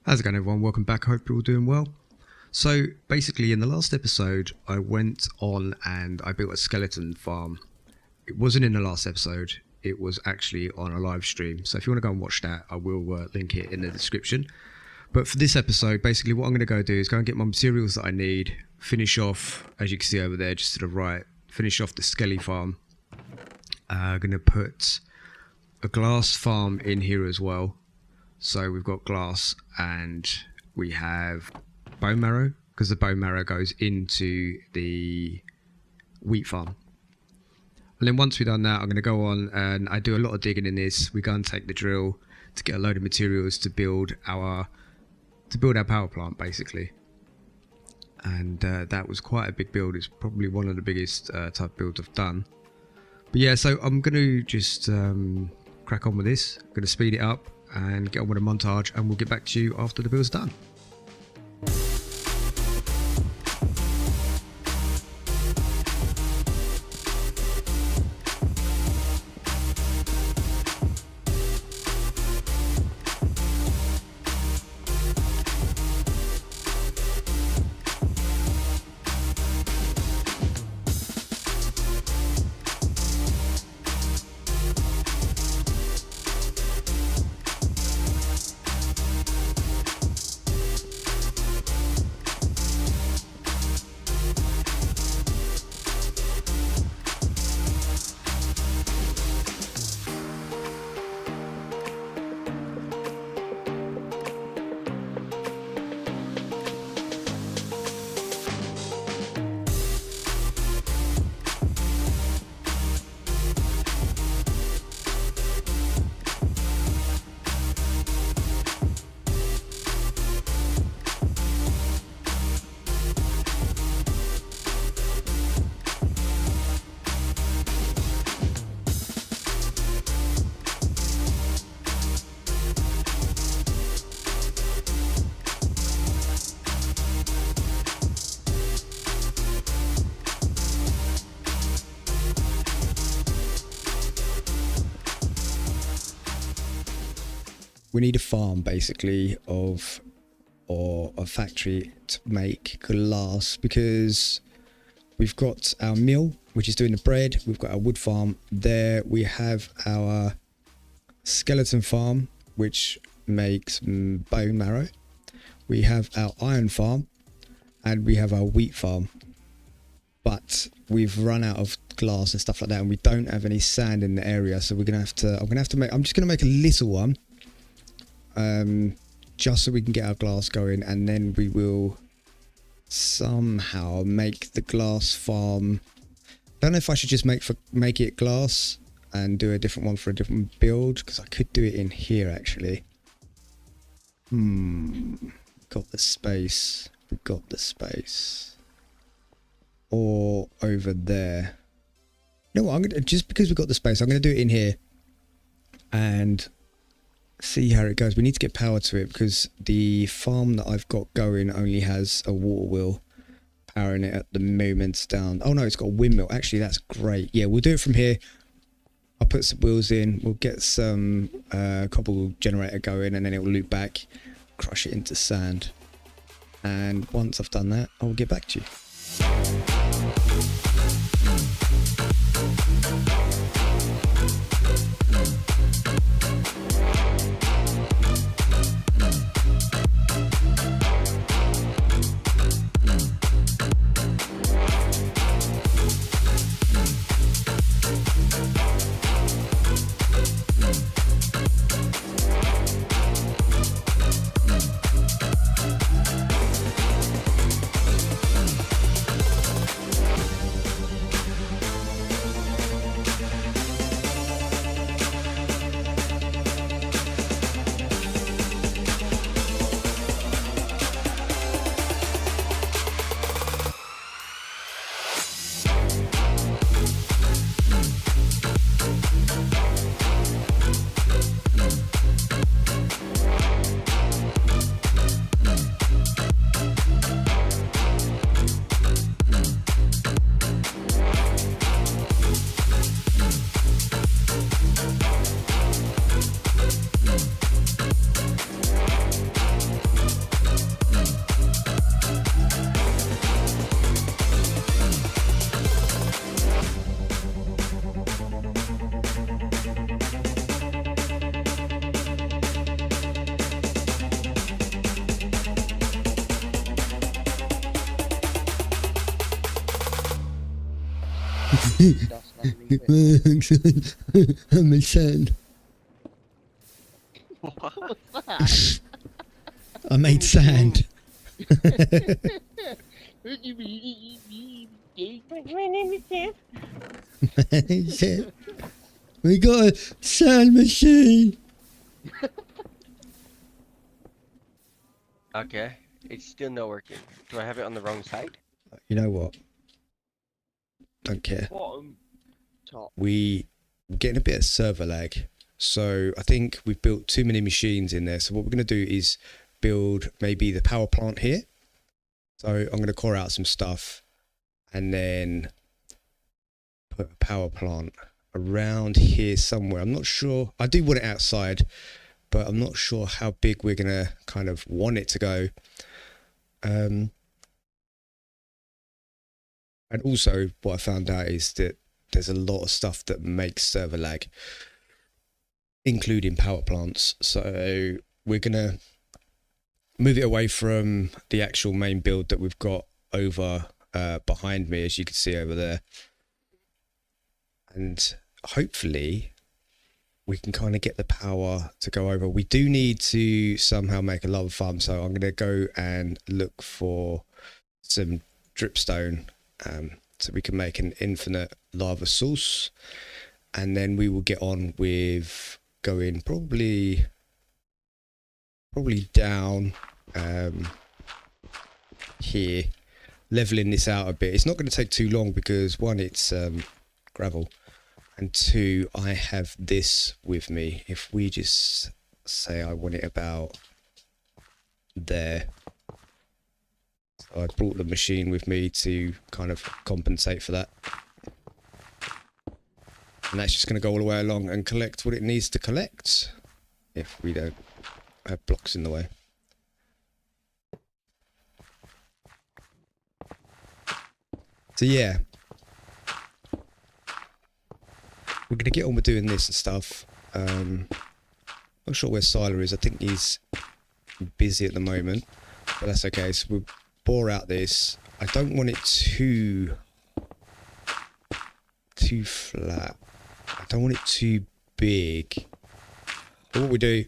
How's it going, everyone? Welcome back. Hope you're all doing well. So basically, in the last episode, I went on and I built a skeleton farm. It wasn't in the last episode. It was actually on a live stream. So if you want to go and watch that, I will link it in the description. But for this episode, basically what I'm going to go do is go and get my materials that I need, finish off, as you can see over there, just to the right, finish off the skelly farm. I'm going to put a glass farm in here as well. So we've got glass and we have bone marrow, because the bone marrow goes into the wheat farm. And then once we've done that, I'm going to go on and I do a lot of digging in this. We go and take the drill to get a load of materials to build our power plant, basically. And that was quite a big build. It's probably one of the biggest type builds I've done. But yeah, so I'm going to just crack on with this. I'm going to speed it up and get on with a montage, and we'll get back to you after the build's done. We need a farm basically or a factory to make glass, because we've got our mill which is doing the bread, we've got our wood farm there, we have our skeleton farm which makes bone marrow, we have our iron farm, and we have our wheat farm. But we've run out of glass and stuff like that, and we don't have any sand in the area, so I'm just gonna make a little one. Just so we can get our glass going, and then we will somehow make the glass farm. I don't know if I should just make it glass and do a different one for a different build, because I could do it in here actually. Got the space. We've got the space. Or over there. You know what? I'm gonna, just because we've got the space, I'm going to do it in here and see how it goes. We need to get power to it, because the farm that I've got going only has a water wheel powering it at the moment down. Oh no, it's got a windmill. Actually, that's great. Yeah, we'll do it from here. I'll put some wheels in. We'll get some cobble generator going, and then it will loop back, crush it into sand. And once I've done that, I'll get back to you. Dust underneath it. I'm a son. What's that? I made sand. We got a sand machine. Okay, it's still not working. Do I have it on the wrong side? You know what? Don't care. Bottom, top. We're getting a bit of server lag. So I think we've built too many machines in there. So what we're going to do is build maybe the power plant here. So I'm going to core out some stuff and then put a power plant around here somewhere. I'm not sure. I do want it outside, but I'm not sure how big we're going to kind of want it to go. And also what I found out is that there's a lot of stuff that makes server lag, including power plants. So we're going to move it away from the actual main build that we've got over behind me, as you can see over there. And hopefully we can kind of get the power to go over. We do need to somehow make a lava farm, so I'm going to go and look for some dripstone so we can make an infinite lava source, and then we will get on with going probably down here, leveling this out a bit. It's not going to take too long because one, it's gravel, and two, I have this with me. If we just say I want it about there, so I brought the machine with me to kind of compensate for that, and that's just going to go all the way along and collect what it needs to collect if we don't have blocks in the way. So yeah, we're going to get on with doing this and stuff. I'm not sure where Siler is. I think he's busy at the moment, but that's okay. So we'll bore out this. I don't want it too flat. I don't want it too big. But what we do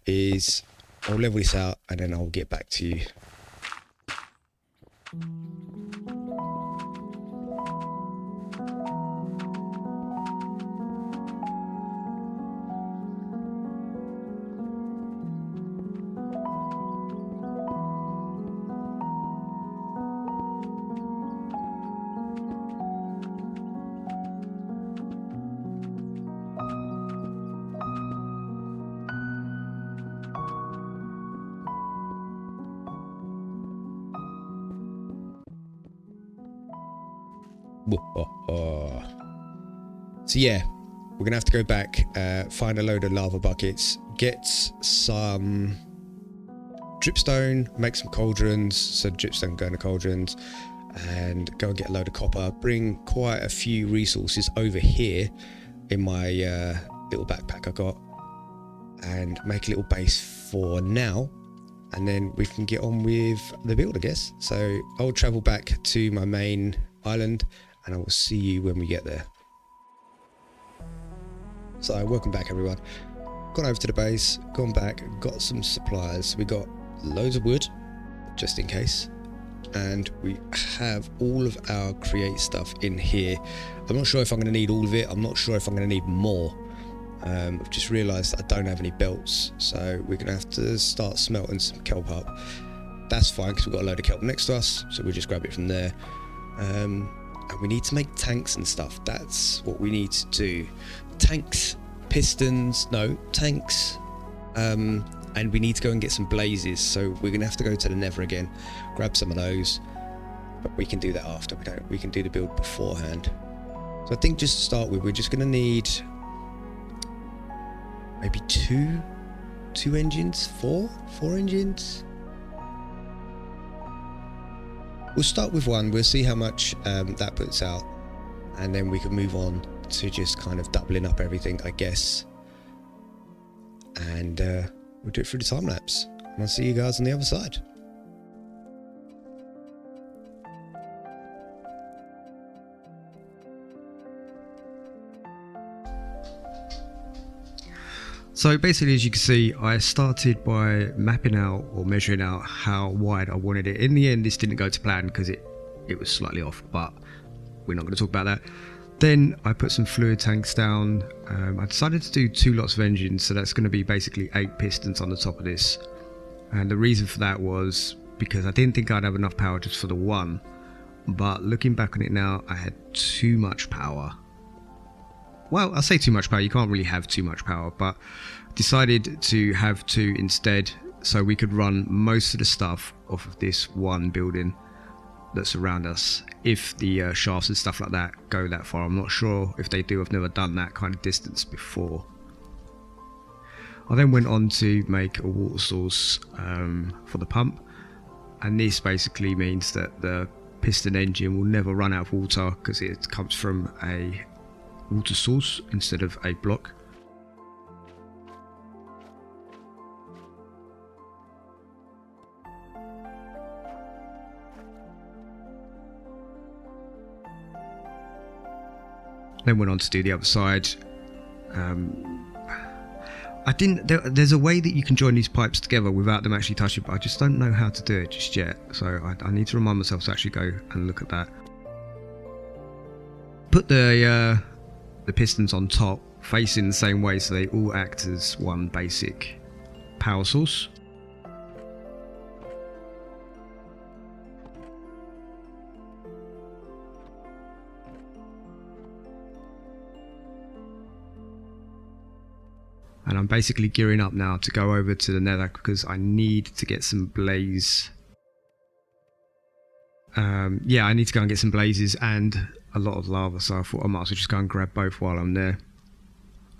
is I'll level this out and then I'll get back to you. So yeah, we're gonna have to go back, find a load of lava buckets, get some dripstone, make some cauldrons, so dripstone go into cauldrons, and go and get a load of copper, bring quite a few resources over here in my little backpack I got, and make a little base for now, and then we can get on with the build, I guess. So I'll travel back to my main island and I will see you when we get there. So welcome back everyone. Gone over to the base, gone back, got some supplies. We got loads of wood just in case, and we have all of our create stuff in here. I'm not sure if I'm going to need all of it. I'm not sure if I'm going to need more. I've just realised I don't have any belts, so we're going to have to start smelting some kelp up. That's fine because we've got a load of kelp next to us, so we'll just grab it from there. And we need to make tanks and stuff. That's what we need to do. Tanks, pistons, no, tanks. And we need to go and get some blazes, so we're going to have to go to the nether again, grab some of those, but we can do that after. We can do the build beforehand. So I think just to start with, we're just going to need maybe two engines, four engines. We'll start with one, we'll see how much that puts out, and then we can move on to just kind of doubling up everything, I guess. And we'll do it through the time lapse, and I'll see you guys on the other side. So basically, as you can see, I started by mapping out or measuring out how wide I wanted it. In the end, this didn't go to plan because it was slightly off, but we're not going to talk about that. Then I put some fluid tanks down. I decided to do 2 lots of engines, so that's going to be basically 8 pistons on the top of this. And the reason for that was because I didn't think I'd have enough power just for the one, but looking back on it now, I had too much power. Well, I say too much power, you can't really have too much power, but decided to have 2 instead so we could run most of the stuff off of this one building that's around us. If the shafts and stuff like that go that far, I'm not sure if they do. I've never done that kind of distance before. I then went on to make a water source for the pump, and this basically means that the piston engine will never run out of water because it comes from a water source instead of a block. Then went on to do the other side. There's a way that you can join these pipes together without them actually touching, but I just don't know how to do it just yet, so I need to remind myself to actually go and look at that. Put the pistons on top facing the same way so they all act as one basic power source. And I'm basically gearing up now to go over to the nether because I need to get some blaze. Yeah, I need to go and get some blazes and a lot of lava, so I thought I might as well just go and grab both while I'm there.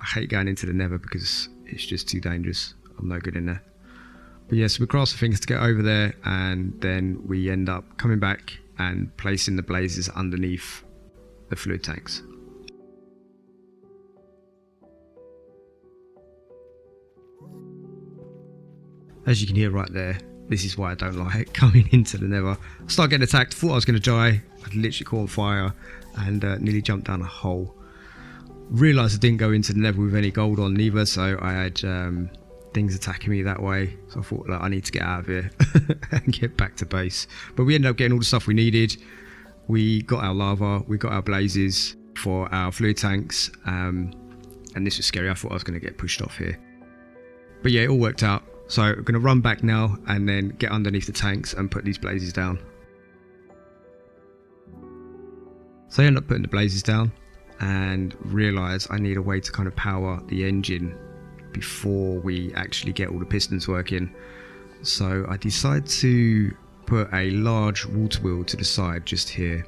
I hate going into the nether because it's just too dangerous. I'm no good in there. But yes, yeah, so we cross the fingers to get over there, and then we end up coming back and placing the blazes underneath the fluid tanks. As you can hear right there, this is why I don't like coming into the nether. I started getting attacked, thought I was going to die. I'd literally caught on fire and nearly jumped down a hole. Realised I didn't go into the nether with any gold on neither, so I had things attacking me that way. So I thought, like, I need to get out of here and get back to base. But we ended up getting all the stuff we needed. We got our lava, we got our blazes for our fluid tanks, and this was scary. I thought I was going to get pushed off here. But yeah, it all worked out. So I'm going to run back now and then get underneath the tanks and put these blazes down. So I end up putting the blazes down and realise I need a way to kind of power the engine before we actually get all the pistons working. So I decide to put a large water wheel to the side just here.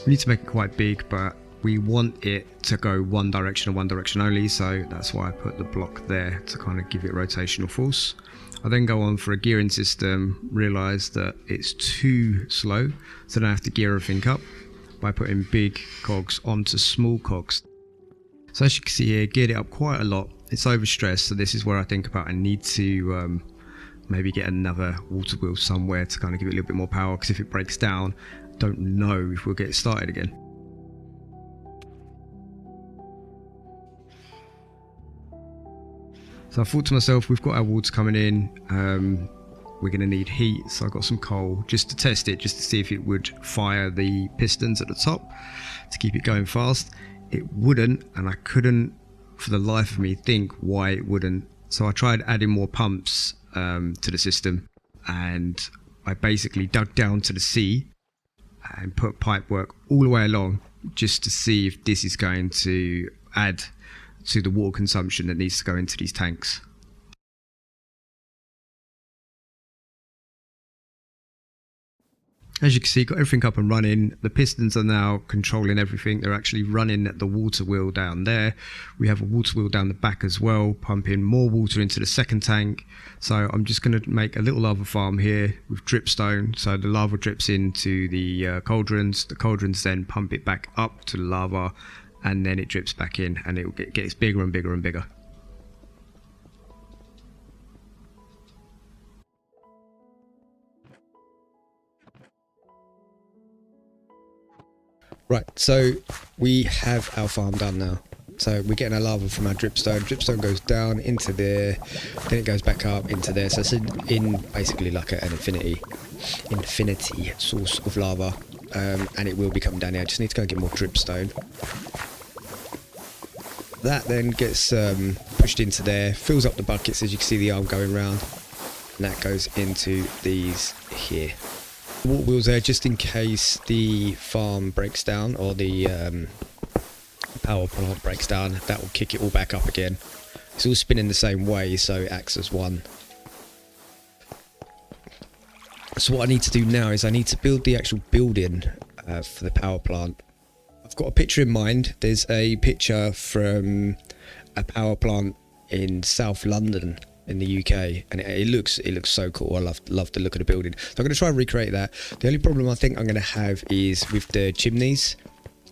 We need to make it quite big, but we want it to go one direction and one direction only, so that's why I put the block there to kind of give it rotational force. I then go on for a gearing system, realise that it's too slow, so then I have to gear everything up by putting big cogs onto small cogs. So as you can see here, geared it up quite a lot. It's overstressed, so this is where I think about I need to maybe get another water wheel somewhere to kind of give it a little bit more power, because if it breaks down, don't know if we'll get it started again. So I thought to myself, we've got our water coming in, we're going to need heat, so I got some coal just to test it, just to see if it would fire the pistons at the top to keep it going fast. It wouldn't, and I couldn't for the life of me think why it wouldn't. So I tried adding more pumps to the system, and I basically dug down to the sea and put pipe work all the way along just to see if this is going to add to the water consumption that needs to go into these tanks. As you can see, got everything up and running. The pistons are now controlling everything. They're actually running the water wheel down there. We have a water wheel down the back as well, pumping more water into the second tank. So I'm just going to make a little lava farm here with dripstone. So the lava drips into the cauldrons. The cauldrons then pump it back up to the lava, and then it drips back in, and it gets bigger and bigger and bigger. Right, so we have our farm done now. So we're getting our lava from our dripstone. Dripstone goes down into there, then it goes back up into there. So it's in basically like an infinity source of lava, and it will be coming down here. I just need to go and get more dripstone. That then gets pushed into there, fills up the buckets as you can see the arm going round, and that goes into these here. Water wheels there just in case the farm breaks down or the power plant breaks down. That will kick it all back up again. It's all spinning the same way, so it acts as one. So what I need to do now is I need to build the actual building for the power plant. I've got a picture in mind. There's a picture from a power plant in South London in the UK, and it looks so cool. I love the look of the building. So I'm going to try and recreate that. The only problem I think I'm going to have is with the chimneys,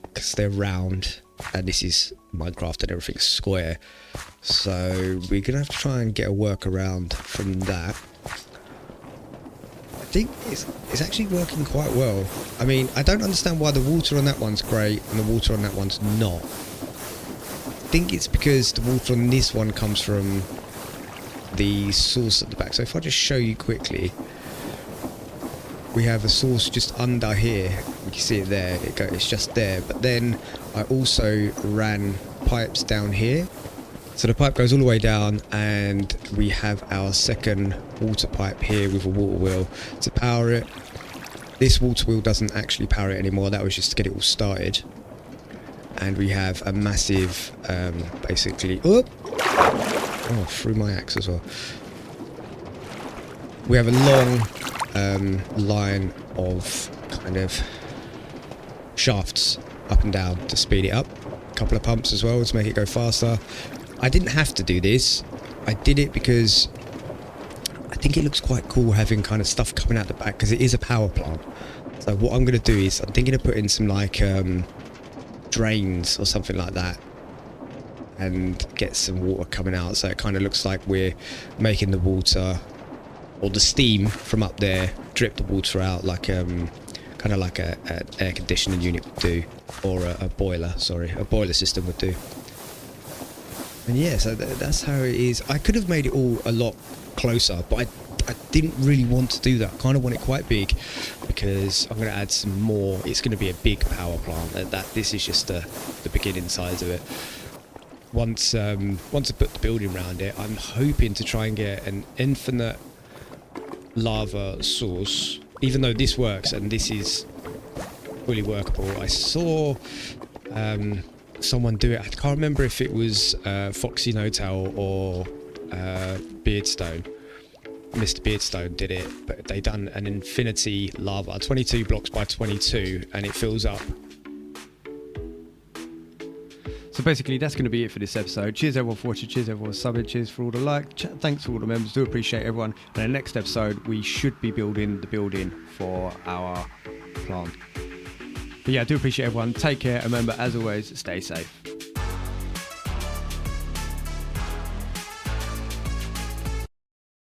because they're round, and this is Minecraft and everything's square. So we're going to have to try and get a workaround from that. I think it's actually working quite well. I mean, I don't understand why the water on that one's great and the water on that one's not. I think it's because the water on this one comes from the source at the back. So if I just show you quickly, we have a source just under here. You can see it there. It's just there. But then I also ran pipes down here. So the pipe goes all the way down, and we have our second water pipe here with a water wheel to power it. This water wheel doesn't actually power it anymore. That was just to get it all started. And we have a massive, basically, oh, through my axe as well. We have a long line of kind of shafts up and down to speed it up. A couple of pumps as well to make it go faster. I didn't have to do this. I did it because I think it looks quite cool having kind of stuff coming out the back, because it is a power plant. So what I'm going to do is I'm thinking of putting some like drains or something like that, and get some water coming out, so it kind of looks like we're making the water or the steam from up there drip the water out like kind of like an air conditioning unit would do, or a boiler system would do. And yeah, so that's how it is. I could have made it all a lot closer, but I didn't really want to do that. I kind of want it quite big, because I'm going to add some more. It's going to be a big power plant. This is just the beginning size of it. Once I put the building around it, I'm hoping to try and get an infinite lava source. Even though this works and this is fully workable, I saw someone do it. I can't remember if it was Foxy No-Tail or Beardstone. Mr. Beardstone did it, but they done an infinity lava, 22 blocks by 22, and it fills up. So basically, that's going to be it for this episode. Cheers everyone for watching. Cheers everyone for subbing. Cheers for all the like. Thanks to all the members. Do appreciate everyone. And in the next episode, we should be building the building for our plant. But yeah, I do appreciate everyone. Take care. And remember, as always, stay safe.